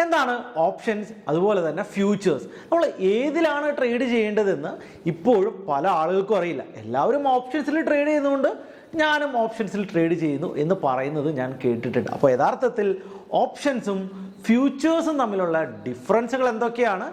എന്താണ് ഓപ്ഷൻസ് അതുപോലെ തന്നെ ഫ്യൂച്ചേഴ്സ്? നമ്മൾ ഏതിലാണ് ട്രേഡ് ചെയ്യേണ്ടതെന്ന് ഇപ്പോഴും പല ആളുകൾക്കും അറിയില്ല. എല്ലാവരും ഓപ്ഷൻസിൽ ട്രേഡ് ചെയ്യുന്നതുകൊണ്ട് ഞാനും ഓപ്ഷൻസിൽ ട്രേഡ് ചെയ്യുന്നു എന്ന് പറയുന്നത് ഞാൻ കേട്ടിട്ടുണ്ട്. അപ്പോൾ യഥാർത്ഥത്തിൽ ഓപ്ഷൻസും ഫ്യൂച്ചേഴ്സും തമ്മിലുള്ള ഡിഫറൻസുകൾ എന്തൊക്കെയാണ്,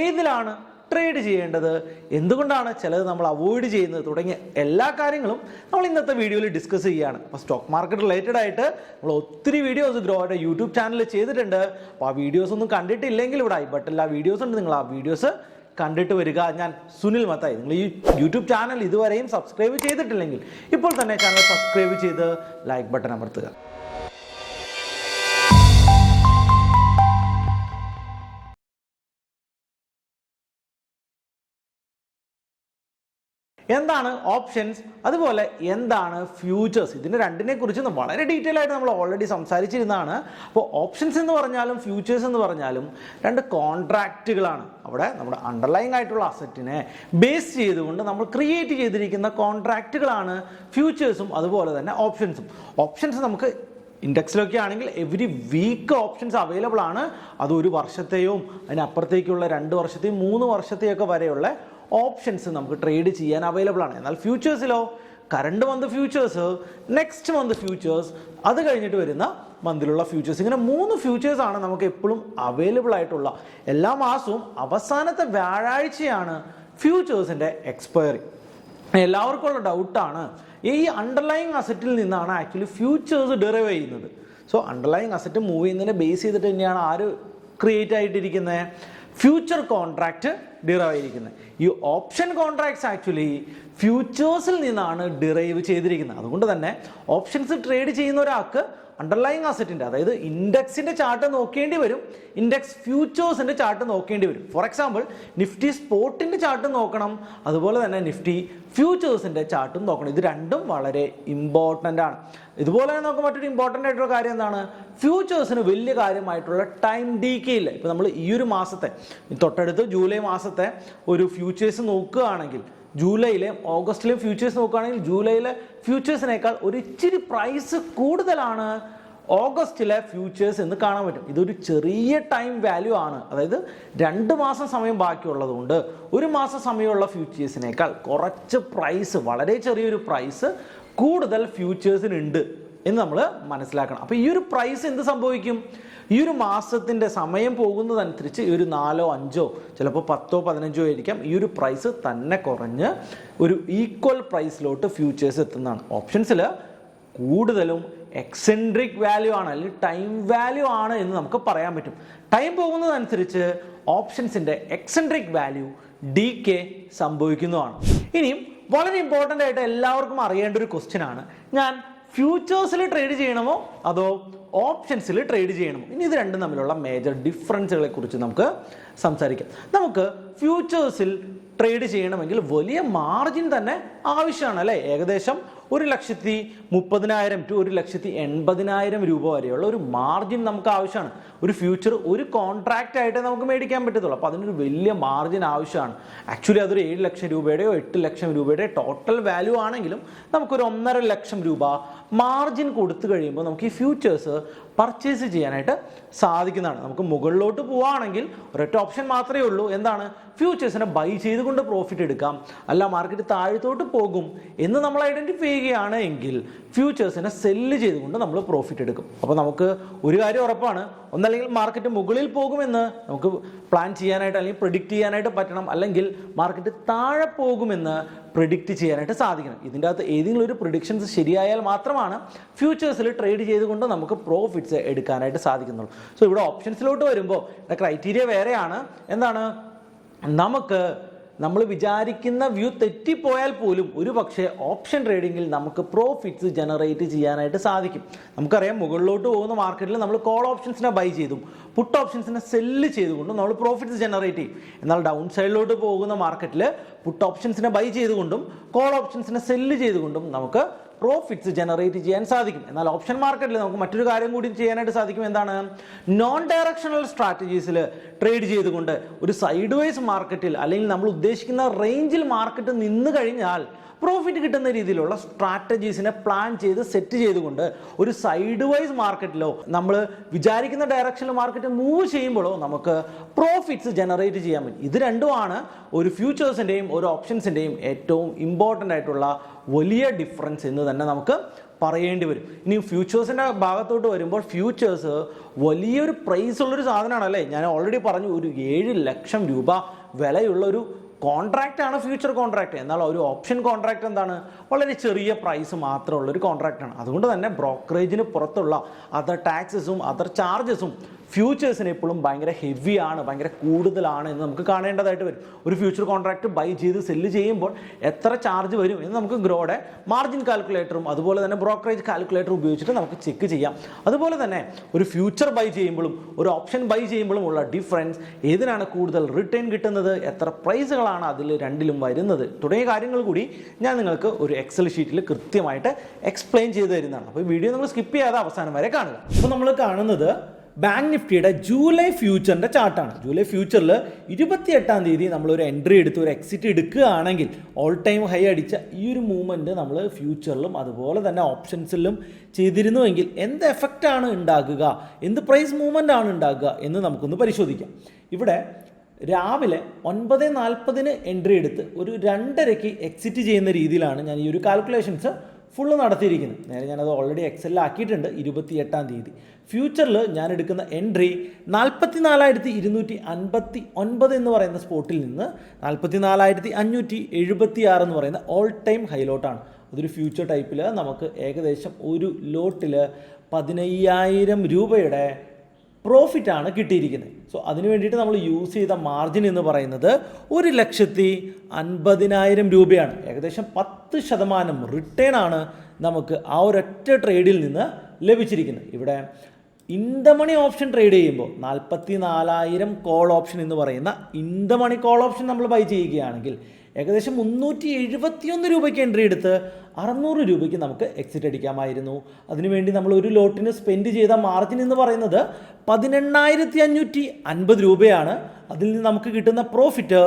ഏതിലാണ് ട്രേഡ് ചെയ്യേണ്ടത്, എന്തുകൊണ്ടാണ് ചിലത് നമ്മൾ അവോയ്ഡ് ചെയ്യുന്നത് തുടങ്ങിയ എല്ലാ കാര്യങ്ങളും നമ്മൾ ഇന്നത്തെ വീഡിയോയിൽ ഡിസ്കസ് ചെയ്യുകയാണ്. അപ്പോൾ സ്റ്റോക്ക് മാർക്കറ്റ് റിലേറ്റഡ് ആയിട്ട് നമ്മൾ ഒത്തിരി വീഡിയോസ് ഗ്രോയുടെ യൂട്യൂബ് ചാനലിൽ ചെയ്തിട്ടുണ്ട്. അപ്പോൾ ആ വീഡിയോസ് ഒന്നും കണ്ടിട്ടില്ലെങ്കിൽ ഇവിടെ ഐ ബട്ടണിൽ ആ വീഡിയോസ് ഉണ്ട്, നിങ്ങൾ ആ വീഡിയോസ് കണ്ടിട്ട് വരിക. ഞാൻ സുനിൽ മത്തായി. നിങ്ങൾ ഈ യൂട്യൂബ് ചാനൽ ഇതുവരെയും സബ്സ്ക്രൈബ് ചെയ്തിട്ടില്ലെങ്കിൽ ഇപ്പോൾ തന്നെ ചാനൽ സബ്സ്ക്രൈബ് ചെയ്ത് ലൈക്ക് ബട്ടൺ അമർത്തുക. എന്താണ് ഓപ്ഷൻസ്, അതുപോലെ എന്താണ് ഫ്യൂച്ചേഴ്സ്? ഇതിൻ്റെ രണ്ടിനെ കുറിച്ച് വളരെ ഡീറ്റെയിൽ ആയിട്ട് നമ്മൾ ഓൾറെഡി സംസാരിച്ചിരുന്നതാണ്. അപ്പോൾ ഓപ്ഷൻസ് എന്ന് പറഞ്ഞാലും ഫ്യൂച്ചേഴ്സ് എന്ന് പറഞ്ഞാലും രണ്ട് കോൺട്രാക്റ്റുകളാണ്. അവിടെ നമ്മുടെ അണ്ടർലൈങ് ആയിട്ടുള്ള അസറ്റിനെ ബേസ് ചെയ്തുകൊണ്ട് നമ്മൾ ക്രിയേറ്റ് ചെയ്തിരിക്കുന്ന കോൺട്രാക്റ്റുകളാണ് ഫ്യൂച്ചേഴ്സും അതുപോലെ തന്നെ ഓപ്ഷൻസും. ഓപ്ഷൻസ് നമുക്ക് ഇൻഡെക്സിലൊക്കെ ആണെങ്കിൽ എവറി വീക്ക് ഓപ്ഷൻസ് അവൈലബിൾ ആണ്. അത് ഒരു വർഷത്തെയും അതിനപ്പുറത്തേക്കുള്ള 2 വർഷത്തെയും 3 വർഷത്തെയൊക്കെ വരെയുള്ള ഓപ്ഷൻസ് നമുക്ക് ട്രേഡ് ചെയ്യാൻ അവൈലബിൾ ആണ്. എന്നാൽ ഫ്യൂച്ചേഴ്സിലോ current month futures, next month futures, അത് കഴിഞ്ഞിട്ട് വരുന്ന മന്തിലുള്ള ഫ്യൂച്ചേഴ്സ്, ഇങ്ങനെ 3 ഫ്യൂച്ചേഴ്സ് ആണ് നമുക്ക് എപ്പോഴും അവൈലബിൾ ആയിട്ടുള്ള. എല്ലാ മാസവും അവസാനത്തെ വ്യാഴാഴ്ചയാണ് ഫ്യൂച്ചേഴ്സിൻ്റെ എക്സ്പയറി. എല്ലാവർക്കും ഉള്ള ഡൗട്ടാണ്, ഈ അണ്ടർലൈങ് അസറ്റിൽ നിന്നാണ് ആക്ച്വലി ഫ്യൂച്ചേഴ്സ് ഡിറൈവ് ചെയ്യുന്നത്. സോ അണ്ടർലൈങ് അസറ്റ് മൂവ് ചെയ്യുന്നതിനെ ബേസ് ചെയ്തിട്ട് തന്നെയാണ് ആര് ക്രിയേറ്റ് ആയിട്ടിരിക്കുന്നത്, ഫ്യൂച്ചർ കോൺട്രാക്റ്റ് ഡിറൈവ് ആയിരിക്കുന്നത്. ഈ ഓപ്ഷൻ കോൺട്രാക്ട്സ് ആക്ച്വലി ഫ്യൂച്ചേഴ്സിൽ നിന്നാണ് ഡിറൈവ് ചെയ്തിരിക്കുന്നത്. അതുകൊണ്ട് തന്നെ ഓപ്ഷൻസ് ട്രേഡ് ചെയ്യുന്ന ഒരാൾക്ക് അണ്ടർലൈങ് അസറ്റിൻ്റെ, അതായത് ഇൻഡെക്സിൻ്റെ ചാർട്ട് നോക്കേണ്ടി വരും, ഇൻഡെക്സ് ഫ്യൂച്ചേഴ്സിൻ്റെ ചാർട്ട് നോക്കേണ്ടി വരും. ഫോർ എക്സാമ്പിൾ നിഫ്റ്റി സ്പോട്ടിൻ്റെ ചാർട്ട് നോക്കണം, അതുപോലെ തന്നെ നിഫ്റ്റി ഫ്യൂച്ചേഴ്സിൻ്റെ ചാർട്ടും നോക്കണം. ഇത് രണ്ടും വളരെ ഇമ്പോർട്ടൻ്റ് ആണ്. ഇതുപോലെ തന്നെ നമുക്ക് മറ്റൊരു ഇമ്പോർട്ടൻ്റ് ആയിട്ടുള്ള കാര്യം എന്താണ്, ഫ്യൂച്ചേഴ്സിന് വലിയ കാര്യമായിട്ടുള്ള ടൈം ഡീക്കേ ഇല്ല. ഇപ്പോൾ നമ്മൾ ഈ ഒരു മാസത്തെ തൊട്ടടുത്ത് ജൂലൈ മാസത്തെ ഒരു ഫ്യൂച്ചേഴ്സ് നോക്കുകയാണെങ്കിൽ, ജൂലൈയിലെയും ഓഗസ്റ്റിലെയും ഫ്യൂച്ചേഴ്സ് നോക്കുകയാണെങ്കിൽ ജൂലൈയിലെ ഫ്യൂച്ചേഴ്സിനേക്കാൾ ഒരു ഇച്ചിരി പ്രൈസ് കൂടുതലാണ് ഓഗസ്റ്റിലെ ഫ്യൂച്ചേഴ്സ് എന്ന് കാണാൻ പറ്റും. ഇതൊരു ചെറിയ ടൈം വാല്യൂ ആണ്. അതായത് 2 മാസം സമയം ബാക്കിയുള്ളതുകൊണ്ട് 1 മാസം സമയമുള്ള ഫ്യൂച്ചേഴ്സിനേക്കാൾ കുറച്ച് പ്രൈസ്, വളരെ ചെറിയൊരു പ്രൈസ് കൂടുതൽ ഫ്യൂച്ചേഴ്സിനുണ്ട് എന്ന് നമ്മൾ മനസ്സിലാക്കണം. അപ്പോൾ ഈ ഒരു പ്രൈസ് എന്ത് സംഭവിക്കും, ഈ ഒരു മാസത്തിൻ്റെ സമയം പോകുന്നതനുസരിച്ച് ഈ ഒരു 4, 5 ചിലപ്പോൾ 10, 15 ആയിരിക്കാം, ഈ ഒരു പ്രൈസ് തന്നെ കുറഞ്ഞ് ഒരു ഈക്വൽ പ്രൈസിലോട്ട് ഫ്യൂച്ചേഴ്സ് എത്തുന്നതാണ്. ഓപ്ഷൻസിൽ കൂടുതലും എക്സെൻട്രിക് വാല്യൂ ആണ്, അല്ലെങ്കിൽ ടൈം വാല്യൂ ആണ് എന്ന് നമുക്ക് പറയാൻ പറ്റും. ടൈം പോകുന്നതനുസരിച്ച് ഓപ്ഷൻസിൻ്റെ എക്സെൻട്രിക് വാല്യൂ ഡീകേ സംഭവിക്കുന്നതാണ്. ഇനിയും വളരെ ഇമ്പോർട്ടൻ്റ് ആയിട്ട് എല്ലാവർക്കും അറിയേണ്ട ഒരു ക്വസ്റ്റ്യൻ ആണ്, ഞാൻ ഫ്യൂച്ചേഴ്സിൽ ട്രേഡ് ചെയ്യണമോ അതോ ഓപ്ഷൻസിൽ ട്രേഡ് ചെയ്യണമോ? ഇനി ഇത് രണ്ടും തമ്മിലുള്ള മേജർ ഡിഫറൻസുകളെ കുറിച്ച് നമുക്ക് സംസാരിക്കാം. നമുക്ക് ഫ്യൂച്ചേഴ്സിൽ ട്രേഡ് ചെയ്യണമെങ്കിൽ വലിയ മാർജിൻ തന്നെ ആവശ്യമാണ്, അല്ലേ? ഏകദേശം 1,30,000 to 1,80,000 രൂപ വരെയുള്ള ഒരു മാർജിൻ നമുക്ക് ആവശ്യമാണ്. ഒരു ഫ്യൂച്ചർ ഒരു കോൺട്രാക്റ്റ് ആയിട്ട് നമുക്ക് മേടിക്കാൻ പറ്റത്തുള്ളൂ. അപ്പോൾ അതിനൊരു വലിയ മാർജിൻ ആവശ്യമാണ്. ആക്ച്വലി അതൊരു 7 ലക്ഷം രൂപയുടെയോ 8 ലക്ഷം രൂപയുടെ ടോട്ടൽ വാല്യൂ ആണെങ്കിലും നമുക്കൊരു 1.5 ലക്ഷം രൂപ മാർജിൻ കൊടുത്തു കഴിയുമ്പോൾ നമുക്ക് ഈ ഫ്യൂച്ചേഴ്സ് പർച്ചേസ് ചെയ്യാനായിട്ട് സാധിക്കുന്നതാണ്. നമുക്ക് മുകളിലോട്ട് പോവുകയാണെങ്കിൽ ഒരൊറ്റ ഓപ്ഷൻ മാത്രമേ ഉള്ളൂ, എന്താണ്, ഫ്യൂച്ചേഴ്സിനെ ബൈ ചെയ്തുകൊണ്ട് പ്രോഫിറ്റ് എടുക്കാം. അല്ല മാർക്കറ്റ് താഴത്തോട്ട് പോകും എന്ന് നമ്മൾ ഐഡൻറ്റിഫൈ ചെയ്യുകയാണ് എങ്കിൽ ഫ്യൂച്ചേഴ്സിനെ സെല്ല് ചെയ്തുകൊണ്ട് നമ്മൾ പ്രോഫിറ്റ് എടുക്കും. അപ്പോൾ നമുക്ക് ഒരു കാര്യം ഉറപ്പാണ്, ഒന്നല്ലെങ്കിൽ മാർക്കറ്റ് മുകളിൽ പോകുമെന്ന് നമുക്ക് പ്ലാൻ ചെയ്യാനായിട്ട് അല്ലെങ്കിൽ പ്രിഡിക്റ്റ് ചെയ്യാനായിട്ട് പറ്റണം, അല്ലെങ്കിൽ മാർക്കറ്റ് താഴെ പോകുമെന്ന് പ്രിഡിക്റ്റ് ചെയ്യാനായിട്ട് സാധിക്കണം. ഇതിൻ്റെ അകത്ത് ഏതെങ്കിലും ഒരു പ്രിഡിക്ഷൻസ് ശരിയായാൽ മാത്രമാണ് ഫ്യൂച്ചേഴ്സിൽ ട്രേഡ് ചെയ്തുകൊണ്ട് നമുക്ക് പ്രോഫിറ്റ്സ് എടുക്കാനായിട്ട് സാധിക്കുന്നുള്ളൂ. സോ ഇവിടെ ഓപ്ഷൻസിലോട്ട് വരുമ്പോൾ ക്രൈറ്റീരിയ വേറെയാണ്. എന്താണ്, നമ്മൾ വിചാരിക്കുന്ന വ്യൂ തെറ്റിപ്പോയാൽ പോലും ഒരു പക്ഷേ ഓപ്ഷൻ ട്രേഡിങ്ങിൽ നമുക്ക് പ്രോഫിറ്റ്സ് ജനറേറ്റ് ചെയ്യാനായിട്ട് സാധിക്കും. നമുക്കറിയാം, മുകളിലോട്ട് പോകുന്ന മാർക്കറ്റിൽ നമ്മൾ കോൾ ഓപ്ഷൻസിനെ ബൈ ചെയ്തും പുട്ട് ഓപ്ഷൻസിനെ സെല്ല് ചെയ്തുകൊണ്ടും നമ്മൾ പ്രോഫിറ്റ്സ് ജനറേറ്റ് ചെയ്യും. എന്നാൽ ഡൗൺ സൈഡിലോട്ട് പോകുന്ന മാർക്കറ്റിൽ പുട്ട് ഓപ്ഷൻസിനെ ബൈ ചെയ്തുകൊണ്ടും കോൾ ഓപ്ഷൻസിനെ സെല്ല് ചെയ്തുകൊണ്ടും നമുക്ക് പ്രോഫിറ്റ്സ് ജനറേറ്റ് ചെയ്യാൻ സാധിക്കും. എന്നാൽ ഓപ്ഷൻ മാർക്കറ്റിൽ നമുക്ക് മറ്റൊരു കാര്യം കൂടി ചെയ്യാനായിട്ട് സാധിക്കും. എന്താണ്, നോൺ ഡയറക്ഷണൽ സ്ട്രാറ്റജീസിൽ ട്രേഡ് ചെയ്തുകൊണ്ട് ഒരു സൈഡ് വൈസ് മാർക്കറ്റിൽ അല്ലെങ്കിൽ നമ്മൾ ഉദ്ദേശിക്കുന്ന റേഞ്ചിൽ മാർക്കറ്റ് നിന്ന് കഴിഞ്ഞാൽ പ്രോഫിറ്റ് കിട്ടുന്ന രീതിയിലുള്ള സ്ട്രാറ്റജീസിനെ പ്ലാൻ ചെയ്ത് സെറ്റ് ചെയ്തുകൊണ്ട് ഒരു സൈഡ് വൈസ് മാർക്കറ്റിലോ നമ്മൾ വിചാരിക്കുന്ന ഡയറക്ഷനിൽ മാർക്കറ്റ് മൂവ് ചെയ്യുമ്പോഴോ നമുക്ക് പ്രോഫിറ്റ്സ് ജനറേറ്റ് ചെയ്യാൻ പറ്റും. ഇത് രണ്ടുമാണ് ഒരു ഫ്യൂച്ചേഴ്സിൻ്റെയും ഒരു ഓപ്ഷൻസിൻ്റെയും ഏറ്റവും ഇമ്പോർട്ടൻ്റ് ആയിട്ടുള്ള വലിയ ഡിഫറൻസ് എന്ന് തന്നെ നമുക്ക് പറയേണ്ടി വരും. ഇനി ഫ്യൂച്ചേഴ്സിൻ്റെ ഭാഗത്തോട്ട് വരുമ്പോൾ ഫ്യൂച്ചേഴ്സ് വലിയൊരു പ്രൈസ് ഉള്ളൊരു സാധനമാണല്ലേ. ഞാൻ ഓൾറെഡി പറഞ്ഞു, ഒരു 7 ലക്ഷം രൂപ വിലയുള്ള ഒരു കോൺട്രാക്റ്റാണ് ഫ്യൂച്ചർ കോൺട്രാക്റ്റ്. എന്നാൽ ഒരു ഓപ്ഷൻ കോൺട്രാക്റ്റ് എന്താണ്, വളരെ ചെറിയ പ്രൈസ് മാത്രമുള്ളൊരു കോൺട്രാക്റ്റാണ്. അതുകൊണ്ട് തന്നെ ബ്രോക്കറേജിന് പുറത്തുള്ള അതർ ടാക്സസും അതർ ചാർജസും ഫ്യൂച്ചേഴ്സിന് എപ്പോഴും ഭയങ്കര ഹെവിയാണ്, ഭയങ്കര കൂടുതലാണ് എന്ന് നമുക്ക് കാണേണ്ടതായിട്ട് വരും. ഒരു ഫ്യൂച്ചർ കോൺട്രാക്റ്റ് ബൈ ചെയ്ത് സെല്ല് ചെയ്യുമ്പോൾ എത്ര ചാർജ് വരും എന്ന് നമുക്ക് ഗ്രോയുടെ മാർജിൻ കാൽക്കുലേറ്ററും അതുപോലെ തന്നെ ബ്രോക്കറേജ് കാൽക്കുലേറ്ററും ഉപയോഗിച്ചിട്ട് നമുക്ക് ചെക്ക് ചെയ്യാം. അതുപോലെ തന്നെ ഒരു ഫ്യൂച്ചർ ബൈ ചെയ്യുമ്പോഴും ഒരു ഓപ്ഷൻ ബൈ ചെയ്യുമ്പോഴും ഉള്ള ഡിഫറൻസ്, ഏതിനാണ് കൂടുതൽ റിട്ടേൺ കിട്ടുന്നത്, എത്ര പ്രൈസുകളാണ് അതിൽ രണ്ടിലും വരുന്നത് തുടങ്ങിയ കാര്യങ്ങൾ കൂടി ഞാൻ നിങ്ങൾക്ക് ഒരു എക്സൽ ഷീറ്റിൽ കൃത്യമായിട്ട് എക്സ്പ്ലെയിൻ ചെയ്ത് തരുന്നതാണ്. അപ്പോൾ ഈ വീഡിയോ നമ്മൾ സ്കിപ്പ് ചെയ്യാതെ അവസാനം വരെ കാണുക. അപ്പോൾ നമ്മൾ കാണുന്നത് ബാങ്ക് നിഫ്റ്റിയുടെ ജൂലൈ ഫ്യൂച്ചറിൻ്റെ ചാർട്ടാണ്. ജൂലൈ ഫ്യൂച്ചറിൽ 28-ാം തീയതി നമ്മളൊരു എൻട്രി എടുത്ത് ഒരു എക്സിറ്റ് എടുക്കുകയാണെങ്കിൽ ഓൾ ടൈം ഹൈ അടിച്ച ഈ ഒരു മൂവ്മെൻറ്റ് നമ്മൾ ഫ്യൂച്ചറിലും അതുപോലെ തന്നെ ഓപ്ഷൻസിലും ചെയ്തിരുന്നുവെങ്കിൽ എന്ത് എഫക്റ്റാണ് ഉണ്ടാകുക, എന്ത് പ്രൈസ് മൂവ്മെൻ്റ് ആണ് ഉണ്ടാകുക എന്ന് നമുക്കൊന്ന് പരിശോധിക്കാം. ഇവിടെ രാവിലെ 9:40 എൻട്രി എടുത്ത് ഒരു 2:30 എക്സിറ്റ് ചെയ്യുന്ന രീതിയിലാണ് ഞാൻ ഈ ഒരു കാൽക്കുലേഷൻസ് ഫുള്ള് നടത്തിയിരിക്കുന്നത്. നേരെ ഞാനത് ഓൾറെഡി എക്സലിലാക്കിയിട്ടുണ്ട്. 28-ാം തീയതി ഫ്യൂച്ചറിൽ ഞാൻ എടുക്കുന്ന എൻട്രി 44,259 എന്ന് പറയുന്ന സ്പോട്ടിൽ നിന്ന് 44,576 എന്ന് പറയുന്ന ഓൾ ടൈം ഹൈലോട്ടാണ്. അതൊരു ഫ്യൂച്ചർ ടൈപ്പിൽ നമുക്ക് ഏകദേശം ഒരു ലോട്ടിൽ 15,000 രൂപയുടെ പ്രോഫിറ്റാണ് കിട്ടിയിരിക്കുന്നത്. സോ അതിന് വേണ്ടിയിട്ട് നമ്മൾ യൂസ് ചെയ്ത മാർജിൻ എന്ന് പറയുന്നത് 1,50,000 രൂപയാണ്. ഏകദേശം 10% റിട്ടേൺ ആണ് നമുക്ക് ആ ഒരൊറ്റ ട്രേഡിൽ നിന്ന് ലഭിച്ചിരിക്കുന്നത്. ഇവിടെ in the money option trade ചെയ്യുമ്പോൾ 44,000 കോൾ ഓപ്ഷൻ എന്ന് പറയുന്ന in the money call option നമ്മൾ ബൈ ചെയ്യുകയാണെങ്കിൽ ഏകദേശം 371 രൂപയ്ക്ക് എൻട്രി എടുത്ത് 600 രൂപയ്ക്ക് നമുക്ക് എക്സിറ്റ് അടിക്കാമായിരുന്നു. അതിനുവേണ്ടി നമ്മൾ ഒരു ലോട്ടിന് സ്പെൻഡ് ചെയ്ത മാർജിൻ എന്ന് പറയുന്നത് 18,550 രൂപയാണ്. അതിൽ നിന്ന് നമുക്ക് കിട്ടുന്ന പ്രോഫിറ്റ്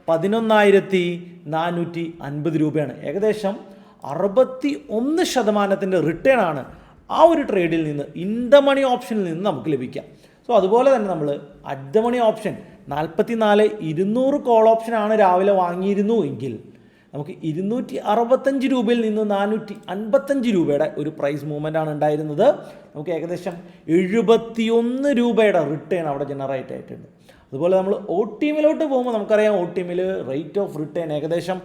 11,450 രൂപയാണ്. ഏകദേശം 61% റിട്ടേൺ ആണ് ആ ഒരു ട്രേഡിൽ നിന്ന് ഇൻ ദ മണി ഓപ്ഷനിൽ നിന്ന് നമുക്ക് ലഭിക്കാം. സോ അതുപോലെ തന്നെ നമ്മൾ at the money option 44,200 call ഓപ്ഷനാണ് രാവിലെ വാങ്ങിയിരുന്നു എങ്കിൽ നമുക്ക് 265 രൂപയിൽ നിന്ന് 455 രൂപയുടെ ഒരു പ്രൈസ് മൂവ്മെൻ്റ് ആണ് ഉണ്ടായിരുന്നത്. നമുക്ക് ഏകദേശം 71 രൂപയുടെ റിട്ടേൺ അവിടെ ജനറേറ്റ് ആയിട്ടുണ്ട്. അതുപോലെ നമ്മൾ ഒ ടീമിലോട്ട് പോകുമ്പോൾ നമുക്കറിയാം, ഒ ടീമിൽ റേറ്റ് ഓഫ് റിട്ടേൺ ഏകദേശം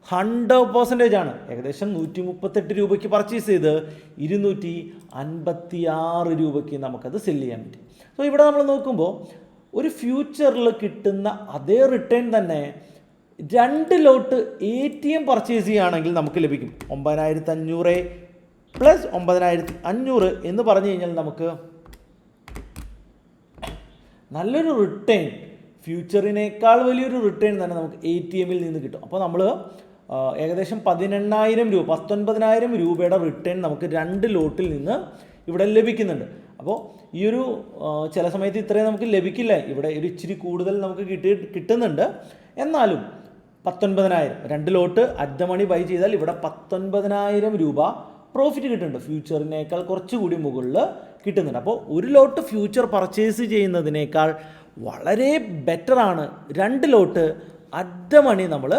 100% ആണ്. ഏകദേശം 138 രൂപയ്ക്ക് പർച്ചേസ് ചെയ്ത് 256 രൂപയ്ക്ക് നമുക്കത് സെല്ല് ചെയ്യാൻ പറ്റും. സോ ഇവിടെ നമ്മൾ നോക്കുമ്പോൾ ഒരു ഫ്യൂച്ചറിൽ കിട്ടുന്ന അതേ റിട്ടേൺ തന്നെ 2 ലോട്ട് ATM പർച്ചേസ് ചെയ്യുകയാണെങ്കിൽ നമുക്ക് ലഭിക്കും. 9,500 പ്ലസ് 9,500 എന്ന് പറഞ്ഞു കഴിഞ്ഞാൽ നമുക്ക് നല്ലൊരു റിട്ടേൺ, ഫ്യൂച്ചറിനേക്കാൾ വലിയൊരു റിട്ടേൺ തന്നെ നമുക്ക് ATM നിന്ന് കിട്ടും. അപ്പോൾ നമ്മൾ ഏകദേശം 19,000 രൂപയുടെ റിട്ടേൺ നമുക്ക് 2 ലോട്ടിൽ നിന്ന് ഇവിടെ ലഭിക്കുന്നുണ്ട്. അപ്പോൾ ഈ ഒരു ചില സമയത്ത് ഇത്രയും നമുക്ക് ലഭിക്കില്ല, ഇവിടെ ഒരു ഇച്ചിരി കൂടുതൽ നമുക്ക് കിട്ടുന്നുണ്ട്. എന്നാലും 19,000 2 ലോട്ട് അറ്റ് ദ മണി ബൈ ചെയ്താൽ ഇവിടെ 19,000 രൂപ പ്രോഫിറ്റ് കിട്ടുന്നുണ്ട്. ഫ്യൂച്ചറിനേക്കാൾ കുറച്ചുകൂടി മുകളിൽ കിട്ടുന്നുണ്ട്. അപ്പോൾ ഒരു ലോട്ട് ഫ്യൂച്ചർ പർച്ചേസ് ചെയ്യുന്നതിനേക്കാൾ വളരെ ബെറ്ററാണ് 2 ലോട്ട് അറ്റ് ദ മണി നമ്മൾ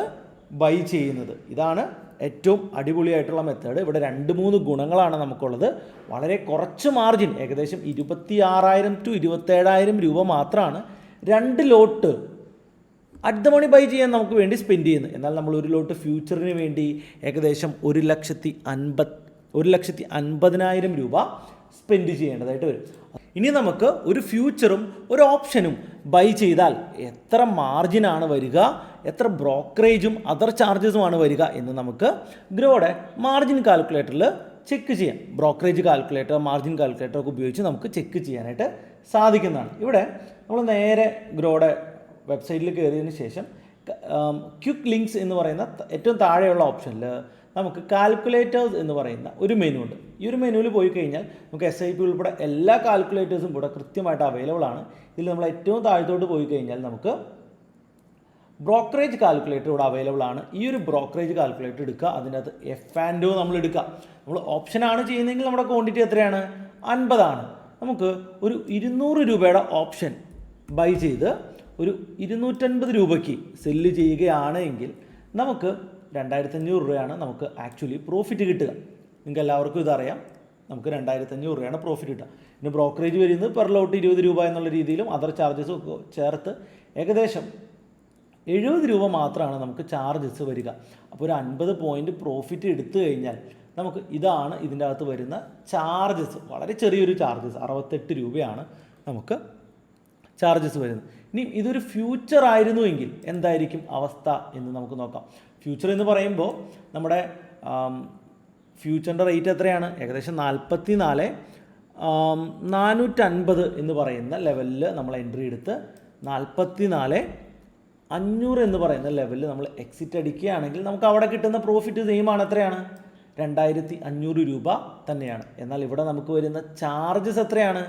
ബൈ ചെയ്യുന്നത്. ഇതാണ് ഏറ്റവും അടിപൊളിയായിട്ടുള്ള മെത്തേഡ്. ഇവിടെ 2-3 ഗുണങ്ങളാണ് നമുക്കുള്ളത്. വളരെ കുറച്ച് മാർജിൻ, ഏകദേശം 26,000 to 27,000 രൂപ മാത്രമാണ് 2 ലോട്ട് അറ്റ് ദ മണി ബൈ ചെയ്യാൻ നമുക്ക് വേണ്ടി സ്പെൻഡ് ചെയ്യുന്നത്. എന്നാൽ നമ്മൾ ഒരു ലോട്ട് ഫ്യൂച്ചറിന് വേണ്ടി ഏകദേശം 1,50,000 രൂപ സ്പെൻഡ് ചെയ്യേണ്ടതായിട്ട് വരും. ഇനി നമുക്ക് ഒരു ഫ്യൂച്ചറും ഒരു ഓപ്ഷനും ബൈ ചെയ്താൽ എത്ര മാർജിനാണ് വരിക, എത്ര ബ്രോക്കറേജും അതർ ചാർജസുമാണ് വരിക എന്ന് നമുക്ക് ഗ്രോയുടെ മാർജിൻ കാൽക്കുലേറ്ററിൽ ചെക്ക് ചെയ്യാം. ബ്രോക്കറേജ് കാൽക്കുലേറ്റർ, മാർജിൻ കാൽക്കുലേറ്റർ ഒക്കെ ഉപയോഗിച്ച് നമുക്ക് ചെക്ക് ചെയ്യാനായിട്ട് സാധിക്കുന്നതാണ്. ഇവിടെ നമ്മൾ നേരെ ഗ്രോയുടെ വെബ്സൈറ്റിൽ കയറിയതിന് ശേഷം ക്വിക്ക് ലിങ്ക്സ് എന്ന് പറയുന്ന ഏറ്റവും താഴെയുള്ള ഓപ്ഷനിൽ നമുക്ക് കാൽക്കുലേറ്റേഴ്സ് എന്ന് പറയുന്ന ഒരു മെനു ഉണ്ട്. ഈ ഒരു മെനുവിൽ പോയി കഴിഞ്ഞാൽ നമുക്ക് SIP ഉൾപ്പെടെ എല്ലാ കാൽക്കുലേറ്റേഴ്സും ഇവിടെ കൃത്യമായിട്ട് അവൈലബിൾ ആണ്. ഇതിൽ നമ്മൾ ഏറ്റവും താഴത്തോട്ട് പോയി കഴിഞ്ഞാൽ നമുക്ക് ബ്രോക്കറേജ് കാൽക്കുലേറ്റർ ഇവിടെ അവൈലബിൾ ആണ്. ഈ ഒരു ബ്രോക്കറേജ് കാൽക്കുലേറ്റർ എടുക്കുക, അതിനകത്ത് F&O നമ്മൾ എടുക്കുക. നമ്മൾ ഓപ്ഷനാണ് ചെയ്യുന്നതെങ്കിൽ നമ്മുടെ ക്വാണ്ടിറ്റി എത്രയാണ്? 50 ആണ്. നമുക്ക് ഒരു 200 രൂപയുടെ ഓപ്ഷൻ ബൈ ചെയ്ത് ഒരു 250 രൂപയ്ക്ക് സെല്ല് ചെയ്യുകയാണെങ്കിൽ നമുക്ക് 2500 രൂപയാണ് നമുക്ക് ആക്ച്വലി പ്രോഫിറ്റ് കിട്ടുക. നിങ്ങൾക്ക് എല്ലാവർക്കും ഇതറിയാം, നമുക്ക് 2500 രൂപയാണ് പ്രോഫിറ്റ് കിട്ടുക. പിന്നെ ബ്രോക്കറേജ് വരുന്നത് പെർ ലോട്ട് 20 രൂപ എന്നുള്ള രീതിയിലും അതർ ചാർജസും ഒക്കെ ചേർത്ത് ഏകദേശം 70 രൂപ മാത്രമാണ് നമുക്ക് ചാർജസ് വരിക. അപ്പോൾ ഒരു 50 പോയിൻറ്റ് പ്രോഫിറ്റ് എടുത്തു കഴിഞ്ഞാൽ നമുക്ക് ഇതാണ് ഇതിൻ്റെ അകത്ത് വരുന്ന ചാർജസ്. വളരെ ചെറിയൊരു ചാർജസ് 68 രൂപയാണ് നമുക്ക് ചാർജസ് വരുന്നത്. ഇനി ഇതൊരു ഫ്യൂച്ചർ ആയിരുന്നുവെങ്കിൽ എന്തായിരിക്കും അവസ്ഥ എന്ന് നമുക്ക് നോക്കാം. ഫ്യൂച്ചർ എന്ന് പറയുമ്പോൾ നമ്മുടെ ഫ്യൂച്ചറിൻ്റെ റേറ്റ് എത്രയാണ്? ഏകദേശം 44,450 എന്ന് പറയുന്ന ലെവലിൽ നമ്മൾ എൻട്രി എടുത്ത് 44,500 എന്ന് പറയുന്ന ലെവലിൽ നമ്മൾ എക്സിറ്റ് അടിക്കുകയാണെങ്കിൽ നമുക്ക് അവിടെ കിട്ടുന്ന പ്രോഫിറ്റ് സെയിമാണ്. എത്രയാണ്? 2,500 രൂപ തന്നെയാണ്. എന്നാൽ ഇവിടെ നമുക്ക് വരുന്ന ചാർജസ് എത്രയാണ്?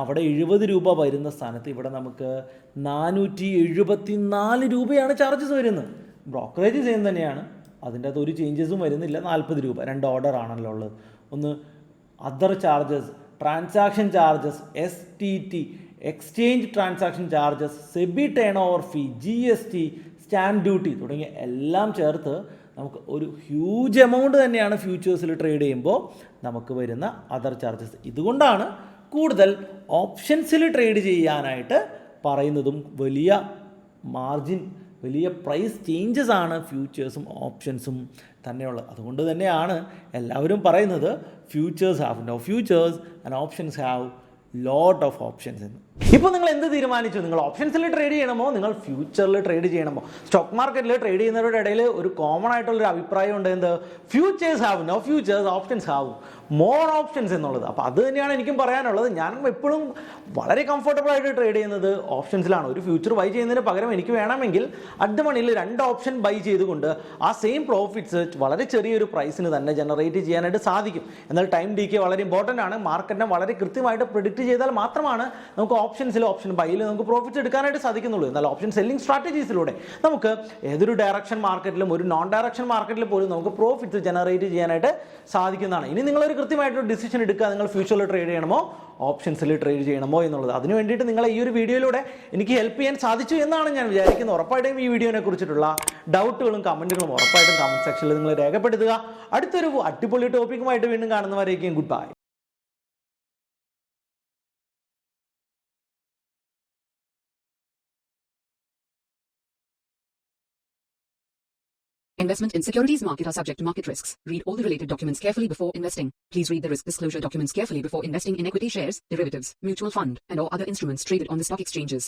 അവിടെ 70 രൂപ വരുന്ന സ്ഥാനത്ത് ഇവിടെ നമുക്ക് 474 രൂപയാണ് ചാർജസ് വരുന്നത്. ബ്രോക്കറേജ് സെയിം തന്നെയാണ്, അതിൻ്റെ അകത്ത് ഒരു ചേഞ്ചസും വരുന്നില്ല. 40 രൂപ 2 ഓർഡർ ആണല്ലോ ഉള്ളത്. ഒന്ന് other charges, transaction charges, STT exchange transaction charges, SEBI turnover fee, GST, stamp duty തുടങ്ങിയ എല്ലാം ചേർത്ത് നമുക്ക് ഒരു ഹ്യൂജ് എമൗണ്ട് തന്നെയാണ് ഫ്യൂച്ചേഴ്സിൽ ട്രേഡ് ചെയ്യുമ്പോൾ നമുക്ക് വരുന്ന അതർ ചാർജസ്. ഇതുകൊണ്ടാണ് കൂടുതൽ ഓപ്ഷൻസിൽ ട്രേഡ് ചെയ്യാനായിട്ട് പറയുന്നതും വലിയ മാർജിൻ, വലിയ പ്രൈസ് ചേഞ്ചസ് ആണ് ഫ്യൂച്ചേഴ്സും ഓപ്ഷൻസും തന്നെയുള്ളത്. അതുകൊണ്ട് തന്നെയാണ് എല്ലാവരും പറയുന്നത് futures have no futures and options have lot of options എന്ന്. ഇപ്പോൾ നിങ്ങൾ എന്ത് തീരുമാനിച്ചു? നിങ്ങൾ ഓപ്ഷൻസിൽ ട്രേഡ് ചെയ്യണമോ നിങ്ങൾ ഫ്യൂച്ചറിൽ ട്രേഡ് ചെയ്യണമോ? സ്റ്റോക്ക് മാർക്കറ്റിൽ ട്രേഡ് ചെയ്യുന്നവരുടെ ഇടയിൽ ഒരു കോമൺ ആയിട്ടുള്ളൊരു അഭിപ്രായം ഉണ്ട്, എന്ത്? Futures have no futures, options have more options എന്നുള്ളത്. അപ്പോൾ അത് തന്നെയാണ് എനിക്കും പറയാനുള്ളത്. ഞാൻ എപ്പോഴും വളരെ കംഫർട്ടബിൾ ആയിട്ട് ട്രേഡ് ചെയ്യുന്നത് ഓപ്ഷൻസിലാണ്. ഒരു ഫ്യൂച്ചർ ബൈ ചെയ്യുന്നതിന് പകരം എനിക്ക് വേണമെങ്കിൽ അറ്റ് മണിയിൽ 2 ഓപ്ഷൻ ബൈ ചെയ്തുകൊണ്ട് ആ സെയിം പ്രോഫിറ്റ്സ് വളരെ ചെറിയൊരു പ്രൈസിന് തന്നെ ജനറേറ്റ് ചെയ്യാനായിട്ട് സാധിക്കും. എന്നാൽ ടൈം DK വളരെ ഇമ്പോർട്ടൻ്റ് ആണ്. മാർക്കറ്റിനെ വളരെ കൃത്യമായിട്ട് പ്രിഡിക്റ്റ് ചെയ്താൽ മാത്രമാണ് നമുക്ക് ഓപ്ഷൻസിൽ ഓപ്ഷൻ ബൈയിൽ നമുക്ക് പ്രോഫിറ്റ്സ് എടുക്കാനായിട്ട് സാധിക്കുന്നുള്ളൂ. എന്നാൽ ഓപ്ഷൻ സെല്ലിംഗ് സ്ട്രാറ്റജീസിലൂടെ നമുക്ക് ഏതൊരു ഡയറക്ഷൻ മാർക്കറ്റിലും ഒരു നോൺ ഡയറക്ഷൻ മാർക്കറ്റിൽ പോലും നമുക്ക് പ്രോഫിറ്റ്സ് ജനറേറ്റ് ചെയ്യാനായിട്ട് സാധിക്കുന്നതാണ്. ഇനി നിങ്ങളൊരു കൃത്യമായിട്ടൊരു ഡിസിഷൻ എടുക്കുക, നിങ്ങൾ ഫ്യൂച്ചറിൽ ട്രേഡ് ചെയ്യണമോ ഓപ്ഷൻസിൽ ട്രേഡ് ചെയ്യണമോ എന്നുള്ളത്. അതിന് വേണ്ടിയിട്ട് നിങ്ങളെ ഈ ഒരു വീഡിയോയിലൂടെ എനിക്ക് ഹെൽപ്പ് ചെയ്യാൻ സാധിച്ചു എന്നാണ് ഞാൻ വിചാരിക്കുന്നത്. ഉറപ്പായിട്ടും ഈ വീഡിയോനെ കുറിച്ചിട്ടുള്ള ഡൗട്ടുകളും കമൻറ്റുകളും ഉറപ്പായിട്ടും കമൻറ്റ് സെക്ഷനിൽ നിങ്ങൾ രേഖപ്പെടുത്തുക. അടുത്തൊരു അടിപൊളി ടോപ്പിക്കുമായിട്ട് വീണ്ടും കാണുന്നവരേക്കും goodbye. Investment in securities market are subject to market risks. Read all the related documents carefully before investing. Please read the risk disclosure documents carefully before investing in equity shares, derivatives, mutual fund, and or other instruments traded on the stock exchanges.